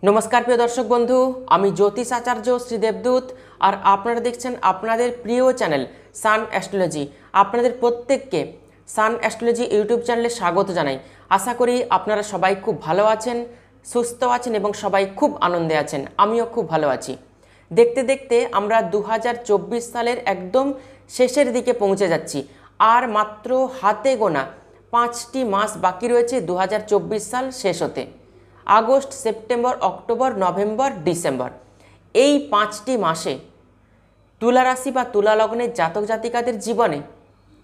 नमस्कार प्रिय दर्शक बंधु आमी ज्योतिष आचार्य श्री देवदूत और आपनारा देखছেন আপনাদের প্রিয় চ্যানেল সান অ্যাস্ট্রোলজি। আপনাদের প্রত্যেককে সান অ্যাস্ট্রোলজি ইউটিউব চ্যানেলে স্বাগত জানাই। আশা করি আপনারা সবাই খুব ভালো আছেন, সুস্থ আছেন এবং সবাই খুব আনন্দে আছেন। আমিও খুব ভালো আছি। দেখতে দেখতে আমরা 2024 সালের একদম শেষের দিকে পৌঁছে যাচ্ছি। আর মাত্র হাতে গোনা 5টি মাস বাকি রয়েছে 2024 সাল শেষ হতে। August, September, October, November, December এই 5টি মাসে তুলা রাশি বা তুলা লগ্নের জাতক জাতিকাদের জীবনে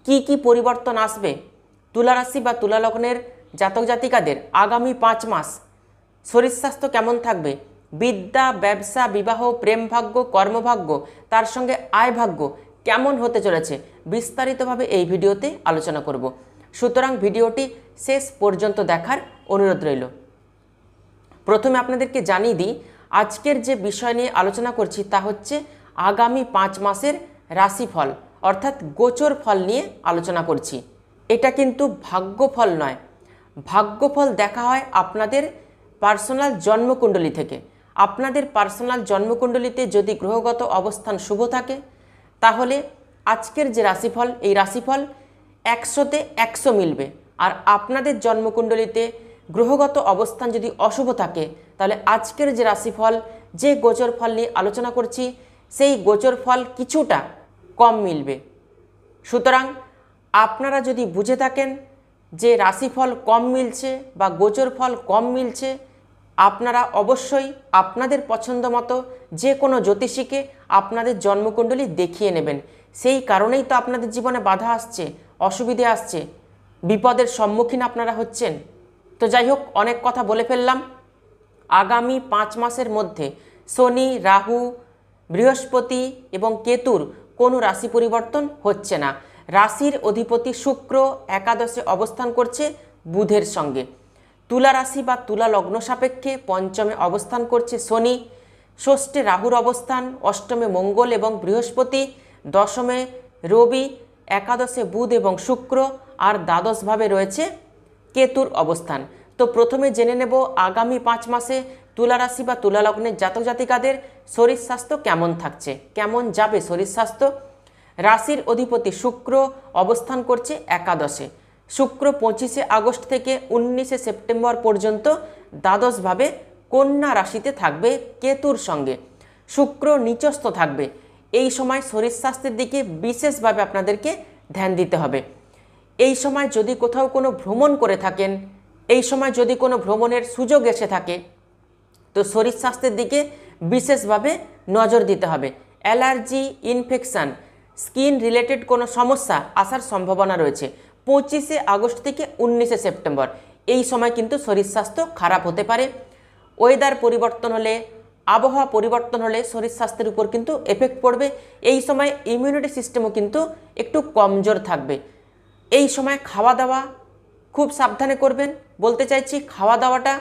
কি পরিবর্তন আসবে, তুলা রাশি বা তুলা লগ্নের জাতক জাতিকাদের আগামী 5 মাস শরীর স্বাস্থ্য কেমন থাকবে, বিদ্যা, ব্যবসা, বিবাহ, প্রেম ভাগ্য, কর্মভাগ্য, তার সঙ্গে আয় ভাগ্য কেমন হতে চলেছে বিস্তারিতভাবে এই ভিডিওতে আলোচনা করব। সুতরাং ভিডিওটি শেষ পর্যন্ত দেখার অনুরোধ রইল। প্রথমে আপনাদেরকে জানিয়ে দিই আজকের যে বিষয় নিয়ে আলোচনা করছি তা হচ্ছে আগামী 5 মাসের রাশিফল অর্থাৎ গোচর ফল নিয়ে আলোচনা করছি। এটা কিন্তু ভাগ্যফল নয়, ভাগ্যফল দেখা হয় আপনাদের পার্সোনাল জন্মকুণ্ডলী থেকে। আপনাদের পার্সোনাল জন্মকুণ্ডলীতে যদি গ্রহগত অবস্থান শুভ থাকে তাহলে আজকের যে রাশিফল এই রাশিফল 100তে 100 মিলবে। আর আপনাদের জন্মকুণ্ডলীতে গ্রহগত অবস্থান যদি অশুভ থাকে তাহলে আজকের যে রাশিফল, যে গোচর ফল নিয়ে আলোচনা করছি সেই গোচর ফল কিছুটা কম মিলবে। সুতরাং আপনারা যদি বুঝে থাকেন যে রাশিফল কম মিলছে বা গোচর ফল কম মিলছে, আপনারা অবশ্যই আপনাদের পছন্দ মতো যে কোনো জ্যোতিষীকে আপনাদের জন্মকুণ্ডলী দেখিয়ে নেবেন। সেই কারণেই তো আপনাদের জীবনে বাধা আসছে, অসুবিধে আসছে, বিপদের সম্মুখীন আপনারা হচ্ছেন। তো যাই হোক, অনেক কথা বলে ফেললাম। আগামী 5 মাসের মধ্যে শনি, রাহু, বৃহস্পতি এবং কেতুর কোনো রাশি পরিবর্তন হচ্ছে না। রাশির অধিপতি শুক্র একাদশে অবস্থান করছে বুধের সঙ্গে। তুলা রাশি বা তুলা লগ্ন সাপেক্ষে পঞ্চমে অবস্থান করছে শনি, ষষ্ঠে রাহুর অবস্থান, অষ্টমে মঙ্গল এবং বৃহস্পতি, দশমে রবি, একাদশে বুধ এবং শুক্র আর দ্বাদশভাবে রয়েছে কেতুর অবস্থান। তো প্রথমে জেনে নেব আগামী 5 মাসে তুলা রাশি বা তুলা লগ্নের জাতক জাতিকাদের শরীর স্বাস্থ্য কেমন থাকছে, কেমন যাবে শরীর স্বাস্থ্য। রাশির অধিপতি শুক্র অবস্থান করছে একাদশে। শুক্র 25শে আগস্ট থেকে 19শে সেপ্টেম্বর পর্যন্ত দ্বাদশভাবে কন্যা রাশিতে থাকবে কেতুর সঙ্গে। শুক্র নিচস্থ থাকবে। এই সময় শরীর স্বাস্থ্যের দিকে বিশেষভাবে আপনাদেরকে ধ্যান দিতে হবে। এই সময় যদি কোথাও কোনো ভ্রমণ করে থাকেন, এই সময় যদি কোনো ভ্রমণের সুযোগ এসে থাকে তো শরীর স্বাস্থ্যের দিকে বিশেষভাবে নজর দিতে হবে। অ্যালার্জি, ইনফেকশান, স্কিন রিলেটেড কোনো সমস্যা আসার সম্ভাবনা রয়েছে 25শে আগস্ট থেকে 19শে সেপ্টেম্বর। এই সময় কিন্তু শরীর স্বাস্থ্য খারাপ হতে পারে। ওয়েদার পরিবর্তন হলে, আবহাওয়া পরিবর্তন হলে শরীর স্বাস্থ্যের উপর কিন্তু এফেক্ট পড়বে। এই সময় ইমিউনিটি সিস্টেমও কিন্তু একটু কমজোর থাকবে। এই সময় খাওয়া দাওয়া খুব সাবধানে করবেন। বলতে চাইছি খাওয়া দাওয়াটা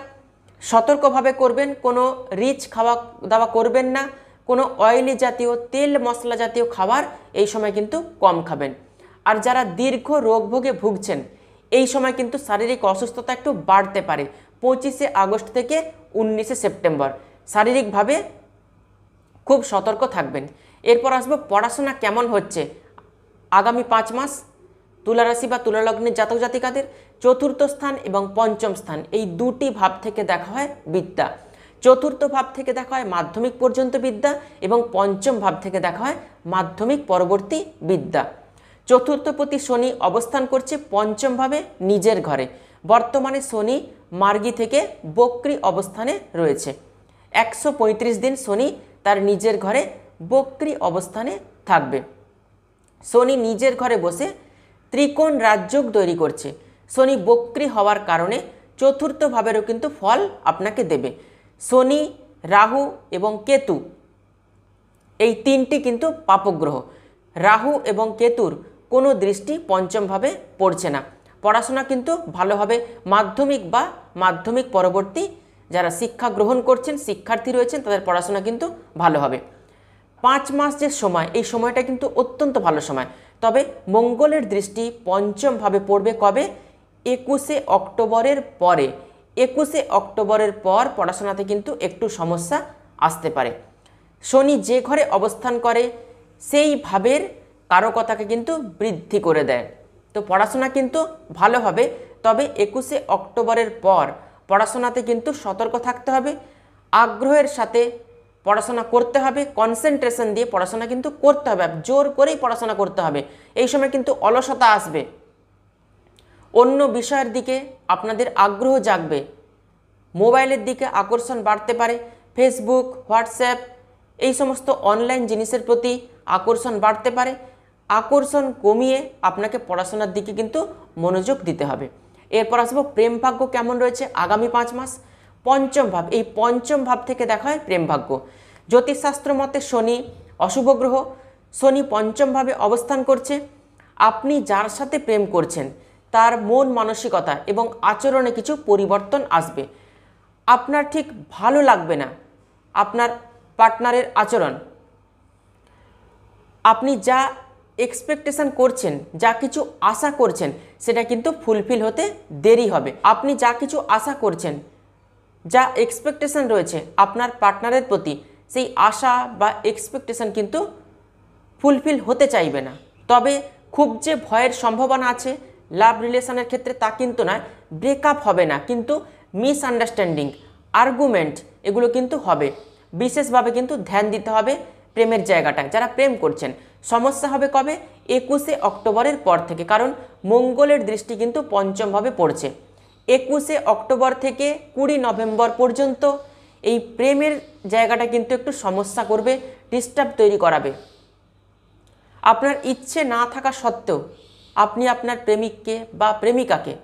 সতর্কভাবে করবেন, কোনো রিচ খাওয়া দাওয়া করবেন না, কোনো অয়েলি জাতীয়, তেল মশলা জাতীয় খাবার এই সময় কিন্তু কম খাবেন। আর যারা দীর্ঘ রোগভোগে ভুগছেন এই সময় কিন্তু শারীরিক অসুস্থতা একটু বাড়তে পারে 25শে আগস্ট থেকে 19শে সেপ্টেম্বর। শারীরিকভাবে খুব সতর্ক থাকবেন। এরপর আসবো পড়াশোনা কেমন হচ্ছে আগামী 5 মাস তুলা রাশি বা তুলা লগ্নের জাতক জাতিকাদের। চতুর্থ স্থান এবং পঞ্চম স্থান এই দুটি ভাব থেকে দেখা হয় বিদ্যা। চতুর্থ ভাব থেকে দেখা হয় মাধ্যমিক পর্যন্ত বিদ্যা এবং পঞ্চম ভাব থেকে দেখা হয় মাধ্যমিক পরবর্তী বিদ্যা। চতুর্থপতি শনি অবস্থান করছে পঞ্চম ভাবে নিজের ঘরে। বর্তমানে শনি মার্গী থেকে বক্রী অবস্থানে রয়েছে। 135 দিন শনি তার নিজের ঘরে বক্রী অবস্থানে থাকবে। শনি নিজের ঘরে বসে ত্রিকোণ রাজযোগ তৈরি করছে। শনি বক্রী হওয়ার কারণে চতুর্থ ভাবেরও কিন্তু ফল আপনাকে দেবে। শনি, রাহু এবং কেতু এই তিনটি কিন্তু পাপগ্রহ। রাহু এবং কেতুর কোনো দৃষ্টি পঞ্চম ভাবে পড়ছে না। পড়াশোনা কিন্তু ভালো হবে। মাধ্যমিক বা মাধ্যমিক পরবর্তী যারা শিক্ষা গ্রহণ করছেন, শিক্ষার্থী রয়েছেন, তাদের পড়াশোনা কিন্তু ভালো হবে। 5 মাস যে সময়, এই সময়টা কিন্তু অত্যন্ত ভালো সময়। তবে মঙ্গলের দৃষ্টি পঞ্চম ভাবে পড়বে কবে? 21শে অক্টোবরের পরে। 21শে অক্টোবরের পর পড়াশোনাতে কিন্তু একটু সমস্যা আসতে পারে। শনি যে ঘরে অবস্থান করে সেই ভাবের কারকতাকে কিন্তু বৃদ্ধি করে দেয়। তো পড়াশোনা কিন্তু ভালো হবে, তবে 21শে অক্টোবরের পর পড়াশোনাতে কিন্তু সতর্ক থাকতে হবে, আগ্রহের সাথে পড়াশোনা করতে হবে, কনসেন্ট্রেশন দিয়ে পড়াশোনা কিন্তু করতে হবে, জোর করেই পড়াশোনা করতে হবে। এই সময় কিন্তু অলসতা আসবে, অন্য বিষয়ের দিকে আপনাদের আগ্রহ জাগবে, মোবাইলের দিকে আকর্ষণ বাড়তে পারে, ফেসবুক, হোয়াটসঅ্যাপ এই সমস্ত অনলাইন জিনিসের প্রতি আকর্ষণ বাড়তে পারে। আকর্ষণ কমিয়ে আপনাকে পড়াশোনার দিকে কিন্তু মনোযোগ দিতে হবে। এরপর আসবো প্রেম ভাগ্য কেমন রয়েছে আগামী 5 মাস। পঞ্চম ভাব, এই পঞ্চম ভাব থেকে দেখা হয় প্রেম ভাগ্য। জ্যোতিষশাস্ত্র মতে শনি অশুভ গ্রহ, শনি পঞ্চম ভাবে অবস্থান করছে। আপনি যার সাথে প্রেম করছেন তার মন মানসিকতা এবং আচরণে কিছু পরিবর্তন আসবে। আপনার ঠিক ভালো লাগবে না আপনার পার্টনারের আচরণ। আপনি যা এক্সপেকটেশন করছেন, যা কিছু আশা করছেন, সেটা কিন্তু ফুলফিল হতে দেরি হবে। আপনি যা কিছু আশা করছেন, যা এক্সপেকটেশন রয়েছে আপনার পার্টনারের প্রতি, সেই আশা বা এক্সপেকটেশন কিন্তু ফুলফিল হতে চাইবে না। তবে খুব যে ভয়ের সম্ভাবনা আছে লাভ রিলেশনের ক্ষেত্রে তা কিন্তু নয়। ব্রেকআপ হবে না, কিন্তু মিসআন্ডারস্ট্যান্ডিং, আর্গুমেন্ট এগুলো কিন্তু হবে। বিশেষভাবে কিন্তু ধ্যান দিতে হবে প্রেমের জায়গাটায়। যারা প্রেম করছেন সমস্যা হবে কবে? 21শে অক্টোবরের পর থেকে, কারণ মঙ্গলের দৃষ্টি কিন্তু পঞ্চমভাবে পড়ছে। 21শে অক্টোবর থেকে 20 নভেম্বর পর্যন্ত এই প্রেমের জায়গাটা কিন্তু একটু সমস্যা করবে, ডিস্টার্ব তৈরি করাবে। আপনার ইচ্ছে না থাকা সত্ত্বেও আপনি আপনার প্রেমিককে বা প্রেমিকাকে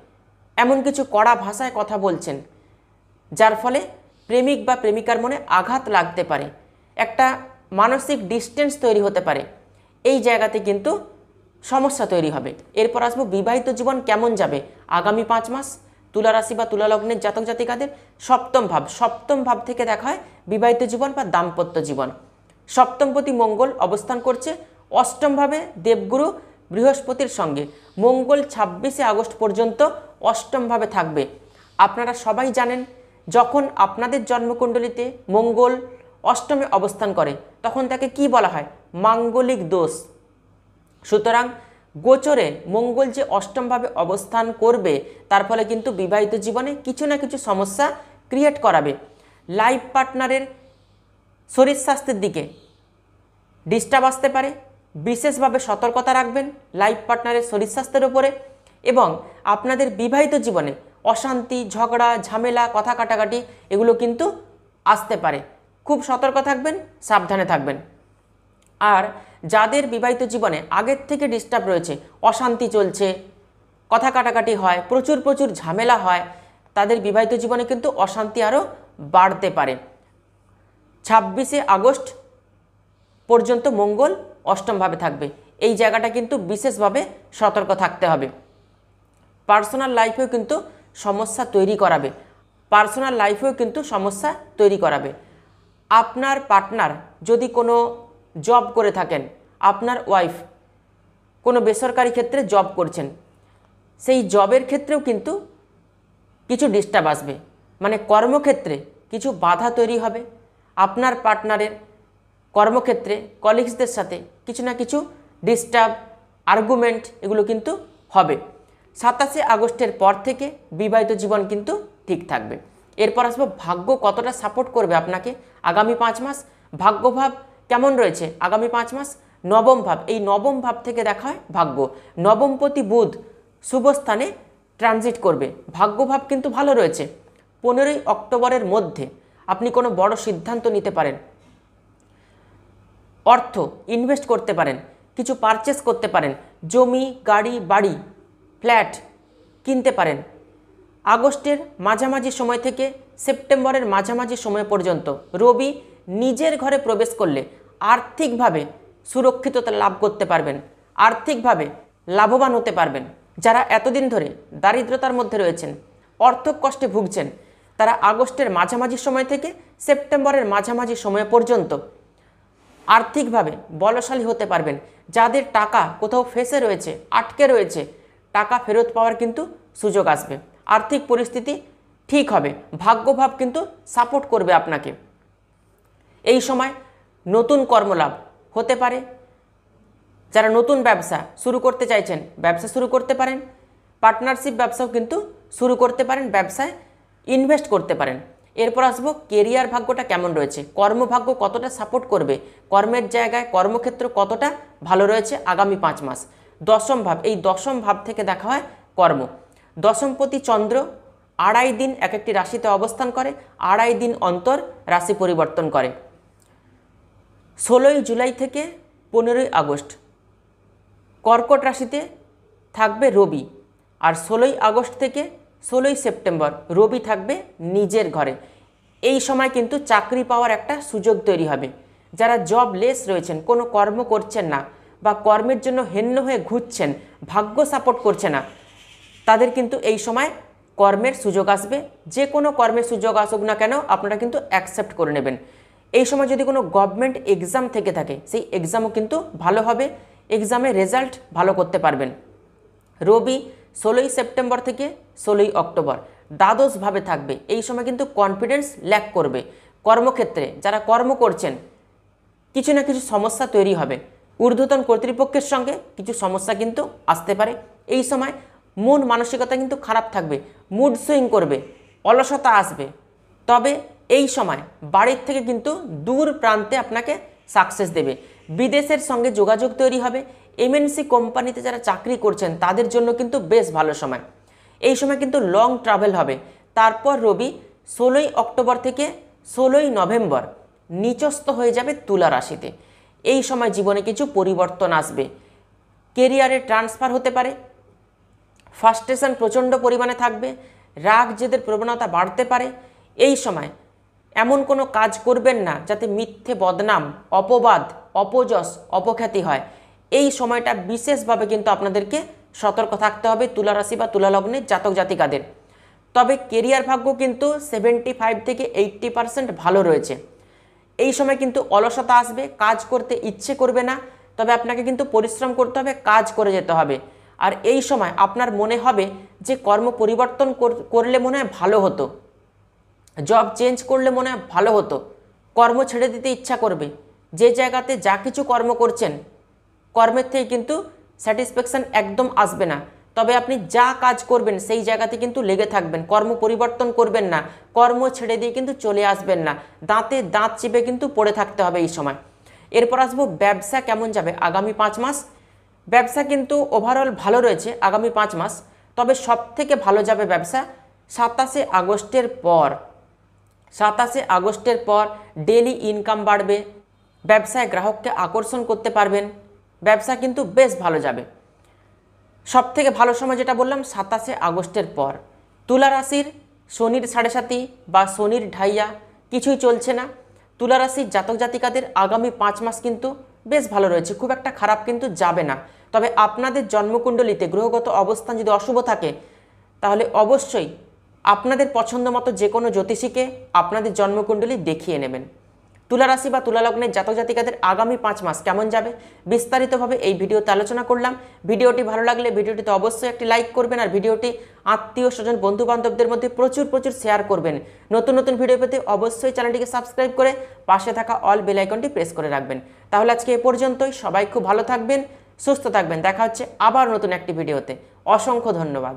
এমন কিছু কড়া ভাষায় কথা বলছেন, যার ফলে প্রেমিক বা প্রেমিকার মনে আঘাত লাগতে পারে, একটা মানসিক ডিস্টেন্স তৈরি হতে পারে। এই জায়গাতে কিন্তু সমস্যা তৈরি হবে। এরপর আসবো বিবাহিত জীবন কেমন যাবে আগামী 5 মাস। তুলা রাশি বা তুলা লগ্নের জাতক জাতিকাদের সপ্তম ভাব থেকে দেখা হয় বিবাহিত জীবন বা দাম্পত্য জীবন। সপ্তমপতি মঙ্গল অবস্থান করছে অষ্টমভাবে দেবগুরু বৃহস্পতির সঙ্গে। মঙ্গল 26শে আগস্ট পর্যন্ত অষ্টমভাবে থাকবে। আপনারা সবাই জানেন, যখন আপনাদের জন্মকুণ্ডলিতে মঙ্গল অষ্টমে অবস্থান করে তখন তাকে কি বলা হয়? মাঙ্গলিক দোষ। সুতরাং গোচরে মঙ্গল যে অষ্টমভাবে অবস্থান করবে তার ফলে কিন্তু বিবাহিত জীবনে কিছু না কিছু সমস্যা ক্রিয়েট করাবে। লাইফ পার্টনারের শরীর স্বাস্থ্যের দিকে ডিস্টার্ব আসতে পারে, বিশেষভাবে সতর্কতা রাখবেন লাইফ পার্টনারের শরীর স্বাস্থ্যের উপরে। এবং আপনাদের বিবাহিত জীবনে অশান্তি, ঝগড়া, ঝামেলা, কথা কাটাকাটি এগুলো কিন্তু আসতে পারে। খুব সতর্ক থাকবেন, সাবধানে থাকবেন। আর যাদের বিবাহিত জীবনে আগের থেকে ডিস্টার্ব রয়েছে, অশান্তি চলছে, কথা কাটাকাটি হয়, প্রচুর ঝামেলা হয়, তাদের বিবাহিত জীবনে কিন্তু অশান্তি আরও বাড়তে পারে। 26শে আগস্ট পর্যন্ত মঙ্গল অষ্টমভাবে থাকবে। এই জায়গাটা কিন্তু বিশেষভাবে সতর্ক থাকতে হবে। পার্সোনাল লাইফেও কিন্তু সমস্যা তৈরি করাবে। আপনার পার্টনার যদি কোনো জব করে থাকেন, আপনার ওয়াইফ কোনো বেসরকারি ক্ষেত্রে জব করছেন, সেই জবের ক্ষেত্রেও কিন্তু কিছু ডিস্টার্ব আসবে, মানে কর্মক্ষেত্রে কিছু বাধা তৈরি হবে। আপনার পার্টনারের কর্মক্ষেত্রে কলিগসদের সাথে কিছু না কিছু ডিস্টার্ব, আর্গুমেন্ট এগুলো কিন্তু হবে। 27শে আগস্টের পর থেকে বিবাহিত জীবন কিন্তু ঠিক থাকবে। এরপর আসবো ভাগ্য কতটা সাপোর্ট করবে আপনাকে আগামী 5 মাস। ভাগ্যভাব কেমন রয়েছে আগামী 5 মাস? নবম ভাব, এই নবম ভাব থেকে দেখা হয় ভাগ্য। নবমপতি বুধ শুভ স্থানে ট্রানজিট করবে। ভাগ্যভাব কিন্তু ভালো রয়েছে। 15ই অক্টোবরের মধ্যে আপনি কোনো বড় সিদ্ধান্ত নিতে পারেন, অর্থ ইনভেস্ট করতে পারেন, কিছু পারচেস করতে পারেন, জমি, গাড়ি, বাড়ি, ফ্ল্যাট কিনতে পারেন। আগস্টের মাঝামাঝি সময় থেকে সেপ্টেম্বরের মাঝামাঝি সময় পর্যন্ত রবি নিজের ঘরে প্রবেশ করলে আর্থিকভাবে সুরক্ষিততা লাভ করতে পারবেন, আর্থিকভাবে লাভবান হতে পারবেন। যারা এতদিন ধরে দারিদ্রতার মধ্যে রয়েছেন, অর্থ কষ্টে ভুগছেন, তারা আগস্টের মাঝামাঝি সময় থেকে সেপ্টেম্বরের মাঝামাঝি সময় পর্যন্ত আর্থিকভাবে বলশালী হতে পারবেন। যাদের টাকা কোথাও ফেঁসে রয়েছে, আটকে রয়েছে, টাকা ফেরত পাওয়ার কিন্তু সুযোগ আসবে। আর্থিক পরিস্থিতি ঠিক হবে, ভাগ্যভাব কিন্তু সাপোর্ট করবে আপনাকে। এই সময় নতুন কর্মলাভ হতে পারে। যারা নতুন ব্যবসা শুরু করতে চাইছেন ব্যবসা শুরু করতে পারেন, পার্টনারশিপ ব্যবসাও কিন্তু শুরু করতে পারেন, ব্যবসায় ইনভেস্ট করতে পারেন। এরপর আসবো কেরিয়ার ভাগ্যটা কেমন রয়েছে, কর্মভাগ্য কতটা সাপোর্ট করবে, কর্মের জায়গায় কর্মক্ষেত্র কতটা ভালো রয়েছে আগামী 5 মাস। দশম ভাব, এই দশম ভাব থেকে দেখা হয় কর্ম। দশমপতি চন্দ্র 2.5 দিন এক একটি রাশিতে অবস্থান করে, 2.5 দিন অন্তর রাশি পরিবর্তন করে। 16ই জুলাই থেকে 15ই আগস্ট কর্কট রাশিতে থাকবে রবি, আর 16ই আগস্ট থেকে 16ই সেপ্টেম্বর রবি থাকবে নিজের ঘরে। এই সময় কিন্তু চাকরি পাওয়ার একটা সুযোগ তৈরি হবে। যারা জবলেস রয়েছেন, কোনো কর্ম করছেন না বা কর্মের জন্য হেন্য হয়ে ঘুরছেন, ভাগ্য সাপোর্ট করছে না, তাদের কিন্তু এই সময় কর্মের সুযোগ আসবে। যে কোনো কর্মের সুযোগ আসুক না কেন আপনারা কিন্তু অ্যাকসেপ্ট করে নেবেন। এই সময় যদি কোনো গভর্নমেন্ট এক্সাম থেকে থাকে সেই এক্সামও কিন্তু ভালো হবে, এক্সামের রেজাল্ট ভালো করতে পারবেন। রবি 16ই সেপ্টেম্বর থেকে 16ই অক্টোবর দ্বাদশভাবে থাকবে। এই সময় কিন্তু কনফিডেন্স ল্যাক করবে। কর্মক্ষেত্রে যারা কর্ম করছেন কিছু না কিছু সমস্যা তৈরি হবে, ঊর্ধ্বতন কর্তৃপক্ষের সঙ্গে কিছু সমস্যা কিন্তু আসতে পারে। এই সময় মন মানসিকতা কিন্তু খারাপ থাকবে, মুড সুইং করবে, অলসতা আসবে। তবে এই সময় বাড়ির থেকে কিন্তু দূর প্রান্তে আপনাকে সাকসেস দেবে। বিদেশের সঙ্গে যোগাযোগ তৈরি হবে। এমএনসি কোম্পানিতে যারা চাকরি করছেন তাদের জন্য কিন্তু বেশ ভালো সময়। এই সময় কিন্তু লং ট্রাভেল হবে। তারপর রবি 16ই অক্টোবর থেকে 16ই নভেম্বর নিচস্থ হয়ে যাবে তুলা রাশিতে। এই সময় জীবনে কিছু পরিবর্তন আসবে, কেরিয়ারে ট্রান্সফার হতে পারে, ফ্রাস্ট্রেশন প্রচণ্ড পরিমাণে থাকবে, রাগ জেদের প্রবণতা বাড়তে পারে। এই সময় এমন কোনো কাজ করবেন না যাতে মিথ্যে বদনাম, অপবাদ, অপযশ, অপখ্যাতি হয়। এই সময়টা বিশেষভাবে কিন্তু আপনাদেরকে সতর্ক থাকতে হবে তুলা রাশি বা তুলা লগ্নের জাতক জাতিকাদের। তবে কেরিয়ার ভাগ্য কিন্তু 75 থেকে 80% ভালো রয়েছে। এই সময় কিন্তু অলসতা আসবে, কাজ করতে ইচ্ছে করবে না, তবে আপনাকে কিন্তু পরিশ্রম করতে হবে, কাজ করে যেতে হবে। আর এই সময় আপনার মনে হবে যে কর্ম পরিবর্তন করলে মনে হয় ভালো হতো, জব চেঞ্জ করলে মনে হয় ভালো হতো, কর্ম ছেড়ে দিতে ইচ্ছা করবে। যে জায়গাতে যা কিছু কর্ম করছেন কর্মের থেকে কিন্তু স্যাটিসফ্যাকশান একদম আসবে না। তবে আপনি যা কাজ করবেন সেই জায়গাতে কিন্তু লেগে থাকবেন, কর্ম পরিবর্তন করবেন না, কর্ম ছেড়ে দিয়ে কিন্তু চলে আসবেন না, দাঁতে দাঁত চিপে কিন্তু পড়ে থাকতে হবে এই সময়। এরপর আসবো ব্যবসা কেমন যাবে আগামী 5 মাস। ব্যবসা কিন্তু ওভারঅল ভালো রয়েছে আগামী 5 মাস, তবে সবথেকে ভালো যাবে ব্যবসা 27শে আগস্টের পর। 27শে আগস্টের পর ডেলি ইনকাম বাড়বে, ব্যবসায় গ্রাহককে আকর্ষণ করতে পারবেন, ব্যবসা কিন্তু বেশ ভালো যাবে। সবথেকে ভালো সময় যেটা বললাম 27শে আগস্টের পর। তুলা রাশির শনির 7.5 বা শনির ঢাইয়া কিছুই চলছে না। তুলা রাশির জাতক জাতিকাদের আগামী 5 মাস কিন্তু বেশ ভালো রয়েছে, খুব একটা খারাপ কিন্তু যাবে না। তবে আপনাদের জন্মকুণ্ডলিতে গ্রহগত অবস্থান যদি অশুভ থাকে তাহলে অবশ্যই আপনাদের পছন্দ মতো যে কোনো জ্যোতিষীকে আপনাদের জন্মকুণ্ডলী দেখিয়ে নেবেন। তুলা রাশি বা তুলা লগ্নের জাতক জাতিকাদের আগামী 5 মাস কেমন যাবে বিস্তারিতভাবে এই ভিডিওতে আলোচনা করলাম। ভিডিওটি ভালো লাগলে ভিডিওটিতে অবশ্যই একটি লাইক করবেন, আর ভিডিওটি আত্মীয় স্বজন বন্ধু বান্ধবদের মধ্যে প্রচুর শেয়ার করবেন। নতুন নতুন ভিডিও পেতে অবশ্যই চ্যানেলটিকে সাবস্ক্রাইব করে পাশে থাকা অল বেল আইকনটি প্রেস করে রাখবেন। তাহলে আজকে এ পর্যন্তই, সবাই খুব ভালো থাকবেন, সুস্থ থাকবেন। দেখা হচ্ছে আবার নতুন একটি ভিডিওতে। অসংখ্য ধন্যবাদ।